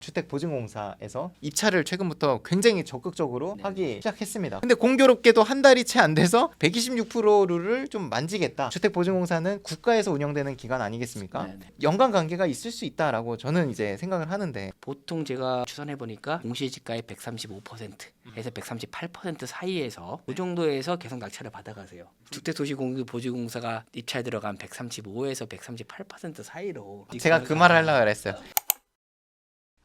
주택보증공사에서 입찰을 최근부터 굉장히 적극적으로 하기 시작했습니다. 근데 공교롭게도 한 달이 채 안 돼서 126%를 좀 만지겠다. 주택보증공사는 국가에서 운영되는 기관 아니겠습니까? 연관 관계가 있을 수 있다라고 저는 이제 생각을 하는데, 보통 제가 추산해 보니까 공시지가의 135%에서 138% 사이에서 그 정도에서 계속 낙찰을 받아가세요. 주택도시공사가 입찰 들어간 135에서 138% 사이로 제가 그 말을 하려고 그랬어요.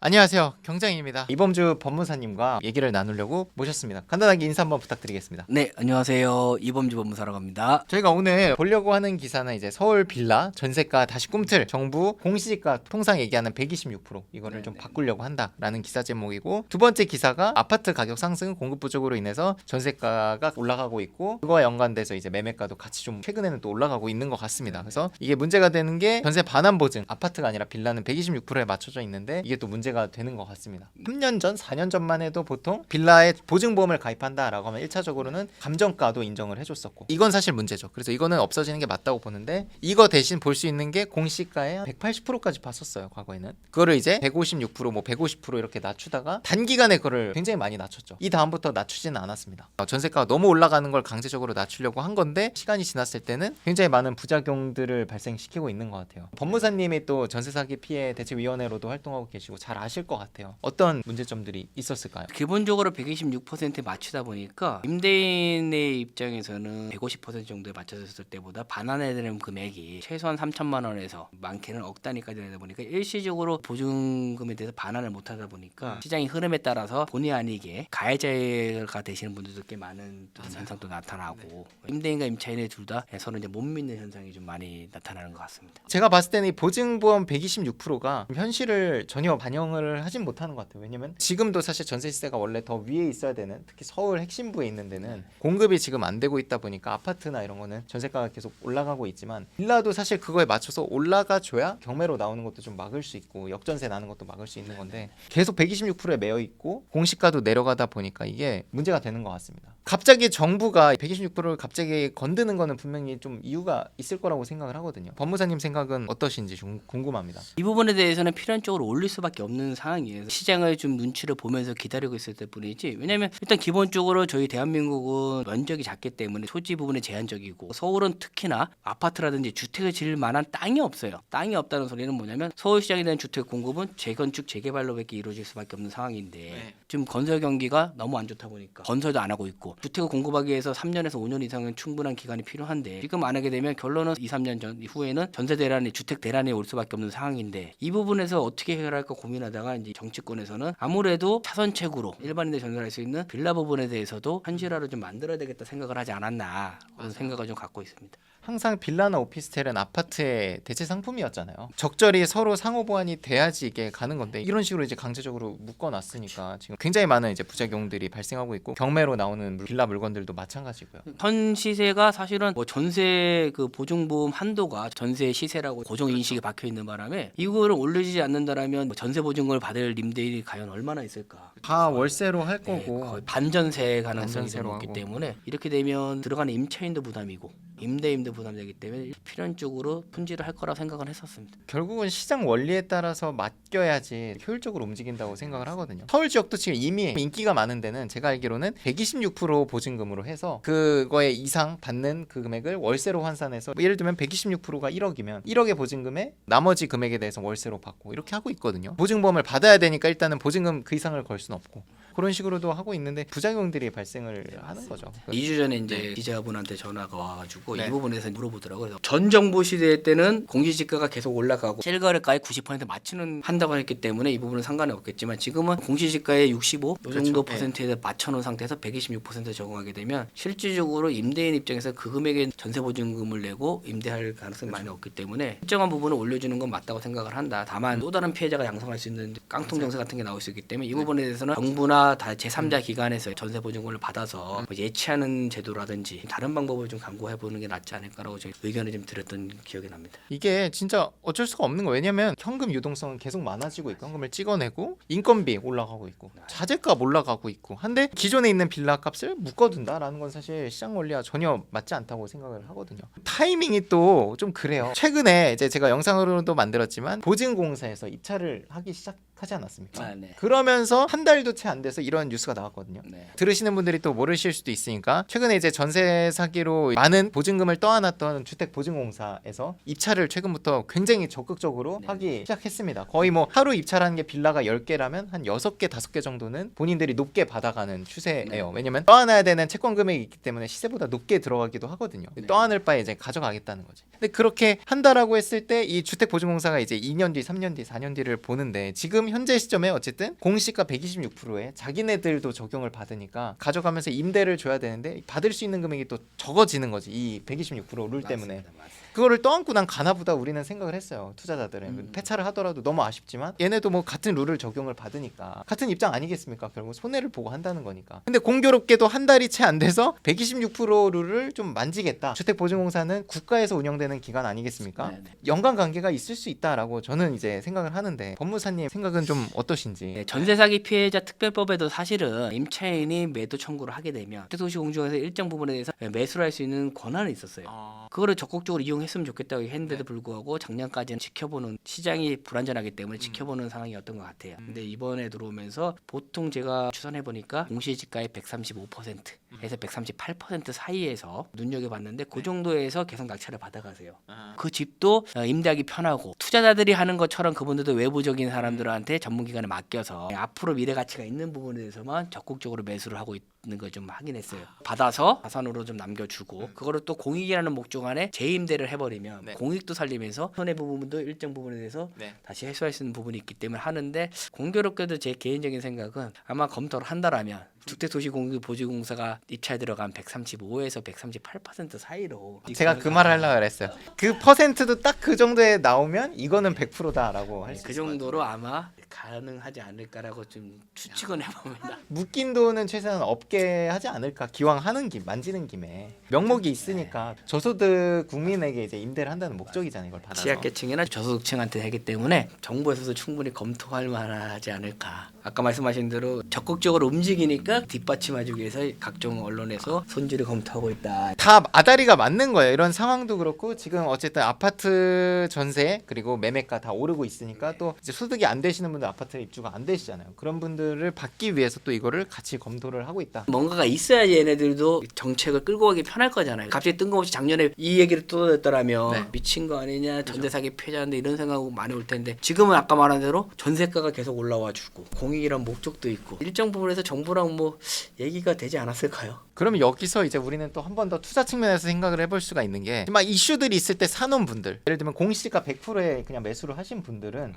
안녕하세요, 경장입니다. 이범주 법무사님과 얘기를 나누려고 모셨습니다. 간단하게 인사 한번 부탁드리겠습니다. 네, 안녕하세요. 이범주 법무사라고 합니다. 저희가 오늘 보려고 하는 기사는 이제 서울 빌라 전세가 다시 꿈틀, 정부 공시지가 통상 얘기하는 126% 이거를 좀 바꾸려고 한다라는 기사 제목이고, 두 번째 기사가 아파트 가격 상승, 공급 부족으로 인해서 전세가가 올라가고 있고, 그거와 연관돼서 이제 매매가도 같이 좀 최근에는 또 올라가고 있는 것 같습니다. 그래서 이게 문제가 되는 게 전세 반환 보증, 아파트가 아니라 빌라는 126%에 맞춰져 있는데 이게 또 문제가 되는 것 같습니다. 3년 전, 4년 전만 해도 보통 빌라에 보증보험을 가입한다라고 하면 1차적으로는 감정가도 인정을 해줬었고, 이건 사실 문제죠. 그래서 이거는 없어지는 게 맞다고 보는데, 이거 대신 볼 수 있는 게 공시가의 180%까지 봤었어요, 과거에는. 그거를 이제 156%, 뭐 150% 이렇게 낮추다가 단기간에 그거를 굉장히 많이 낮췄죠. 이 다음부터 낮추지는 않았습니다. 전세가가 너무 올라가는 걸 강제적으로 낮추려고 한 건데, 시간이 지났을 때는 굉장히 많은 부작용들을 발생시키고 있는 것 같아요. 법무사님이 또 전세사기 피해 대책위원회로도 활동하고 계시고 잘 아실 것 같아요. 어떤 문제점들이 있었을까요? 기본적으로 126%에 맞추다 보니까 임대인의 입장에서는 150% 정도에 맞춰졌을 때보다 반환해야 되는 금액이 최소한 3천만 원에서 많게는 억 단위까지 되다 보니까 일시적으로 보증금에 대해서 반환을 못하다 보니까 시장의 흐름에 따라서 본의 아니게 가해자가 되시는 분들도 꽤 많은 현상도 나타나고, 임대인과 임차인의 둘 다 서로 이제 못 믿는 현상이 좀 많이 나타나는 것 같습니다. 제가 봤을 때는 이 보증보험 126%가 현실을 전혀 반영을 하진 못하는 것 같아요. 왜냐면 지금도 사실 전세 시세가 원래 더 위에 있어야 되는, 특히 서울 핵심부에 있는 데는 공급이 지금 안 되고 있다 보니까 아파트나 이런 거는 전세가가 계속 올라가고 있지만, 빌라도 사실 그거에 맞춰서 올라가 줘야 경매로 나오는 것도 좀 막을 수 있고 역전세 나는 것도 막을 수 있는 건데, 계속 126%에 매여 있고 공시가도 내려가다 보니까 이게 문제가 되는 것 같습니다. 갑자기 정부가 126%를 갑자기 건드는 거는 분명히 좀 이유가 있을 거라고 생각을 하거든요. 법무사님 생각은 어떠신지 좀 궁금합니다. 이 부분에 대해서는 필연적으로 올릴 수밖에 없는 상황이에요. 시장을 좀 눈치를 보면서 기다리고 있을 뿐이지. 왜냐하면 일단 기본적으로 저희 대한민국은 면적이 작기 때문에 토지 부분이 제한적이고, 서울은 특히나 아파트라든지 주택을 지을 만한 땅이 없어요. 땅이 없다는 소리는 뭐냐면 서울시장에 대한 주택 공급은 재건축 재개발로밖에 이루어질 수밖에 없는 상황인데, 지금 건설 경기가 너무 안 좋다 보니까 건설도 안 하고 있고, 주택을 공급하기 위해서 3년에서 5년 이상은 충분한 기간이 필요한데, 지금 안 하게 되면 결론은 2, 3년 전 이후에는 전세 대란이, 주택 대란이 올 수밖에 없는 상황인데, 이 부분에서 어떻게 해결할까 고민하다가 이제 정치권에서는 아무래도 차선책으로 일반인들 전설할 수 있는 빌라 부분에 대해서도 현실화를 좀 만들어야 되겠다 생각을 하지 않았나, 그런 생각을 좀 갖고 있습니다. 항상 빌라나 오피스텔은 아파트의 대체 상품이었잖아요. 적절히 서로 상호 보완이 돼야지 이게 가는 건데, 이런 식으로 이제 강제적으로 묶어놨으니까 지금 굉장히 많은 이제 부작용들이 발생하고 있고, 경매로 나오는 빌라 물건들도 마찬가지고요. 현 시세가 사실은 뭐 전세 그 보증보험 한도가 전세 시세라고 고정 인식이 박혀 있는 바람에 이거를 올리지 않는다라면 뭐 전세 보증금을 받을 임대인이 과연 얼마나 있을까? 다 월세로 할 거고, 거의 반전세 가능성이 반전세로 높기 하고. 때문에, 이렇게 되면 들어가는 임차인도 부담이고 임대인도 부담되기 때문에 필연적으로 품질을 할 거라고 생각을 했었습니다. 결국은 시장 원리에 따라서 맡겨야지 효율적으로 움직인다고 생각을 하거든요. 서울 지역도 지금 이미 인기가 많은 데는 제가 알기로는 126% 보증금으로 해서 그거에 이상 받는 그 금액을 월세로 환산해서, 뭐 예를 들면 126%가 1억이면 1억의 보증금에 나머지 금액에 대해서 월세로 받고 이렇게 하고 있거든요. 보증보험을 받아야 되니까 일단은 보증금 그 이상을 걸 수는 없고, 그런 식으로도 하고 있는데 부작용들이 발생을 하는 거죠. 2주 전에 이제 기자분한테 전화가 와가지고 네. 이 부분에 대해서 물어보더라고요. 그래서 전 정부 시대 때는 공시지가가 계속 올라가고 실거래가의 90% 맞추는 한다고 했기 때문에 이 부분은 상관이 없겠지만, 지금은 공시지가의 65 이 정도 퍼센트에 맞춰놓은 상태에서 126% 적용하게 되면 실질적으로 임대인 입장에서 그 금액의 전세 보증금을 내고 임대할 가능성이 많이 없기 때문에 일정한 부분을 올려주는 건 맞다고 생각을 한다. 다만 또 다른 피해자가 양성할 수 있는 깡통 정세 같은 게 나올 수 있기 때문에 이 부분에 대해서는 정부나 다 제3자 기관에서 전세 보증금을 받아서 뭐 예치하는 제도라든지 다른 방법을 좀 강구해보는 게 낫지 않을까라고 저희 의견을 좀 드렸던 기억이 납니다. 이게 진짜 어쩔 수가 없는 거예요. 왜냐면 현금 유동성은 계속 많아지고 있고, 현금을 찍어내고 인건비 올라가고 있고 자재값 올라가고 있고 한데, 기존에 있는 빌라 값을 묶어둔다라는 건 사실 시장 원리와 전혀 맞지 않다고 생각을 하거든요. 타이밍이 또 좀 그래요. 최근에 이제 제가 영상으로도 만들었지만 보증공사에서 입찰을 하기 시작 하지 않았습니까? 아, 네. 그러면서 한 달도 채 안 돼서 이런 뉴스가 나왔거든요. 네. 들으시는 분들이 또 모르실 수도 있으니까 최근에 이제 전세 사기로 많은 보증금을 떠안았던 주택보증공사에서 입찰을 최근부터 굉장히 적극적으로 네. 하기 시작했습니다. 거의 뭐 하루 입찰하는 게 빌라가 10개라면 한 6개, 5개 정도는 본인들이 높게 받아가는 추세예요. 네. 왜냐면 떠안아야 되는 채권 금액이 있기 때문에 시세보다 높게 들어가기도 하거든요. 네. 떠안을 바에 이제 가져가겠다는 거지. 근데 그렇게 한다라고 했을 때 이 주택보증공사가 이제 2년 뒤, 3년 뒤, 4년 뒤를 보는데 지금 현재 시점에 어쨌든 공시가 126%에 자기네들도 적용을 받으니까 가져가면서 임대를 줘야 되는데 받을 수 있는 금액이 또 적어지는 거지. 이 126%룰 때문에. 맞습니다. 그거를 떠안고 난 가나보다 우리는 생각을 했어요. 투자자들은. 음. 폐차를 하더라도 너무 아쉽지만 얘네도 뭐 같은 룰을 적용을 받으니까 같은 입장 아니겠습니까? 결국 손해를 보고 한다는 거니까. 근데 공교롭게도 한 달이 채 안 돼서 126% 룰을 좀 만지겠다. 주택보증공사는 국가에서 운영되는 기관 아니겠습니까? 네, 네. 연관 관계가 있을 수 있다라고 저는 이제 생각을 하는데 법무사님 생각은 좀 어떠신지. 네, 전세 사기 피해자 특별법에도 사실은 임차인이 매도 청구를 하게 되면 주택도시공정에서 일정 부분에 대해서 매수를 할 수 있는 권한이 있었어요. 그거를 적극적으로 이용했으면 좋겠다고 했는데도 불구하고 작년까지는 지켜보는 시장이 불안전하기 때문에 지켜보는 상황이었던 것 같아요. 근데 이번에 들어오면서 보통 제가 추산해 보니까 공시지가의 135%에서 138% 사이에서 눈여겨봤는데 그 정도에서 계속 낙찰을 받아가세요. 그 집도 임대하기 편하고 투자자들이 하는 것처럼 그분들도 외부적인 사람들한테 전문기관에 맡겨서 앞으로 미래 가치가 있는 부분에 대해서만 적극적으로 매수를 하고 있는 걸 좀 확인했어요. 받아서 자산으로 좀 남겨주고 그거를 또 공익이라는 목적 안에 재임대를 해버리면 네. 공익도 살리면서 손해 부분도 일정 부분에 대해서 네. 다시 해소할 수 있는 부분이 있기 때문에 하는데 공교롭게도 제 개인적인 생각은 아마 검토를 한다라면 주택도시공사가 입찰 들어간 135에서 138% 사이로 제가 그 말을 하려고 그랬어요. 그 퍼센트도 딱 그 정도에 나오면 이거는 100%다라고 할 수 그 있을 것 같아요. 정도로 아마 가능하지 않을까라고 좀 추측은 해봅니다. 묶인 돈은 최소한 없게 하지 않을까. 기왕 하는 김 만지는 김에 명목이 있으니까 저소득 국민에게 이제 임대를 한다는 목적이잖아요. 이걸 받아서. 취약계층이나 저소득층한테 하기 때문에 정부에서도 충분히 검토할 만하지 않을까. 아까 말씀하신 대로 적극적으로 움직이니까 뒷받침하기 위해서 각종 언론에서 손질을 검토하고 있다. 다 아다리가 맞는 거예요. 이런 상황도 그렇고 지금 어쨌든 아파트 전세 그리고 매매가 다 오르고 있으니까 또 이제 소득이 안 되시는 분들 아파트에 입주가 안 되시잖아요. 그런 분들을 받기 위해서 또 이거를 같이 검토를 하고 있다. 뭔가가 있어야지 얘네들도 정책을 끌고 가기 편할 거잖아요. 갑자기 뜬금없이 작년에 이 얘기를 쏟아냈더라면 네. 미친 거 아니냐, 전세 사기 피해자인데 이런 생각 많이 올 텐데 지금은 아까 말한 대로 전세가가 계속 올라와주고 공익이란 목적도 있고 일정 부분에서 정부랑 뭐 얘기가 되지 않았을까요? 그러면 여기서 이제 우리는 또 한 번 더 투자 측면에서 생각을 해볼 수가 있는 게 막 이슈들이 있을 때 사놓은 분들 예를 들면 공시가 100%에 그냥 매수를 하신 분들은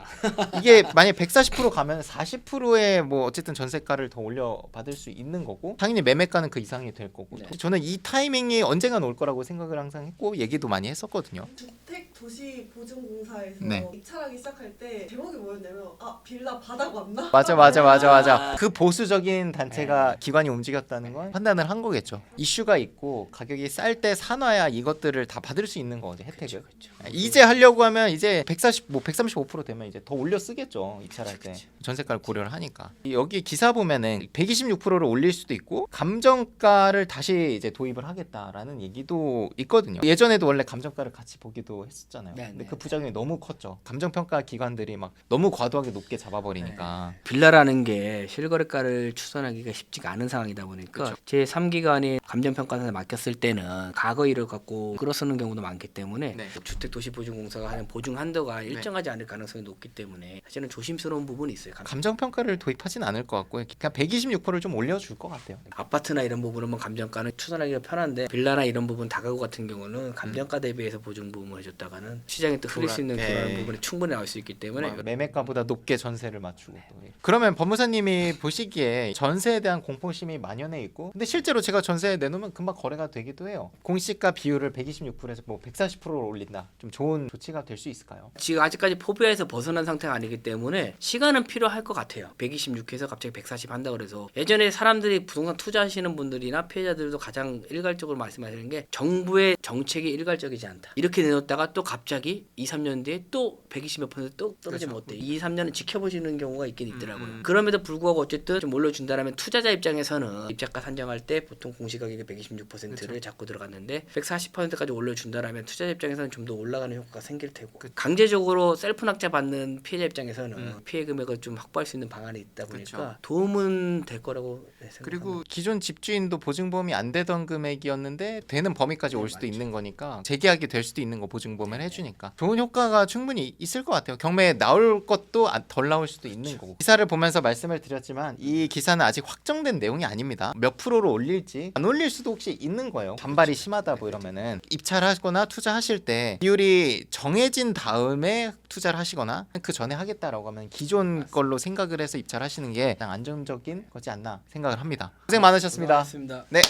이게 만약 140% 가면 40%의 뭐 어쨌든 전세가를 더 올려 받을 수 있는 거고 당연히 매매가는 그 이상이 될 거고 네. 저는 이 타이밍이 언젠간 올 거라고 생각을 항상 했고 얘기도 많이 했었거든요. 주택도시보증공사에서 네. 입찰하기 시작할 때 제목이 뭐였냐면 빌라 바닥 왔나? 맞아. 그 보수적인 단체가 기관이 움직였다는 건 판단을 한 거겠죠. 이슈가 있고 가격이 쌀 때 사놔야 이것들을 다 받을 수 있는 거죠, 혜택을. 그렇죠. 이제 하려고 하면 이제 135% 되면 이제 더 올려 쓰겠죠, 입찰할 때. 전세가를 고려를 하니까. 여기 기사 보면은 126%를 올릴 수도 있고 감정가를 다시 이제 도입을 하겠다라는 얘기도 있거든요. 예전에도 원래 감정가를 같이 보기도 했었잖아요. 네, 근데 네. 그 부작용이 너무 컸죠. 감정평가 기관들이 막 너무 과도하게 높게 잡아버리니까. 빌라라는 게 실거래가를 추산하기가 쉽지가 않은 상황이다 보니까 그쵸. 제 3기관이 감정평가사에 맡겼을 때는 과거 일을 갖고 끌어쓰는 경우도 많기 때문에 네. 주택도시보증공사가 하는 보증 한도가 일정하지 않을 가능성이 높기 때문에 사실은 조심스러운 부분이 있어요. 감정평가를 도입하진 않을 것 같고요. 그냥 126%를 좀 올려줄 것 같아요. 아파트나 이런 부분은 뭐 감정가는 추산하기가 편한데 빌라나 이런 부분 다가구 같은 경우는 감정가 대비해서 보증 부분을 해줬다가는 시장에 또 흐릴 수 있는 그런 부분이 충분히 나올 수 있기 때문에 매매가보다 높게 전세를 맞추고 또. 그러면 법무사님이 보시기에 전세에 대한 공포심이 만연해 있고 근데 실제로 제가 전세 내놓으면 금방 거래가 되기도 해요. 공시가 비율을 126%에서 뭐 140%로 올린다. 좀 좋은 조치가 될 수 있을까요? 지금 아직까지 포비아에서 벗어난 상태가 아니기 때문에 시간은 필요할 것 같아요. 126에서 갑자기 140 한다 그래서 예전에 사람들이 부동산 투자하시는 분들이나 피해자들도 가장 일괄적으로 말씀하시는 게 정부의 정책이 일괄적이지 않다. 이렇게 내놓다가 또 갑자기 2, 3년 뒤에 또 120 몇 퍼센트 또 떨어지면 어때? 2, 3년은 지켜보시는 경우가 있긴 있더라고요. 그럼에도 불구하고 어쨌든 좀 올려준다면 투자자 입장에서는 입자가 산정할 때 보통 보통 공시가격의 126%를 그쵸. 잡고 들어갔는데 140%까지 올려준다라면 투자자 입장에서는 좀 더 올라가는 효과가 생길 테고 강제적으로 셀프 낙찰 받는 피해자 입장에서는 피해 금액을 좀 확보할 수 있는 방안이 있다 보니까 그쵸. 도움은 될 거라고 생각합니다. 그리고 기존 집주인도 보증보험이 안 되던 금액이었는데 되는 범위까지 올 수도 있는 거니까 재계약이 될 수도 있는 거 보증보험을 해주니까 좋은 효과가 충분히 있을 것 같아요. 경매에 나올 것도 덜 나올 수도 있는 거고. 기사를 보면서 말씀을 드렸지만 이 기사는 아직 확정된 내용이 아닙니다. 몇 프로로 올릴지 안 올릴 수도 혹시 있는 거예요. 반발이 심하다 뭐 이러면은 입찰하거나 투자하실 때 비율이 정해진 다음에 투자를 하시거나 그 전에 하겠다라고 하면 기존 걸로 생각을 해서 입찰하시는 게 가장 안정적인 거지 않나 생각을 합니다. 고생 많으셨습니다. 고맙습니다. 네.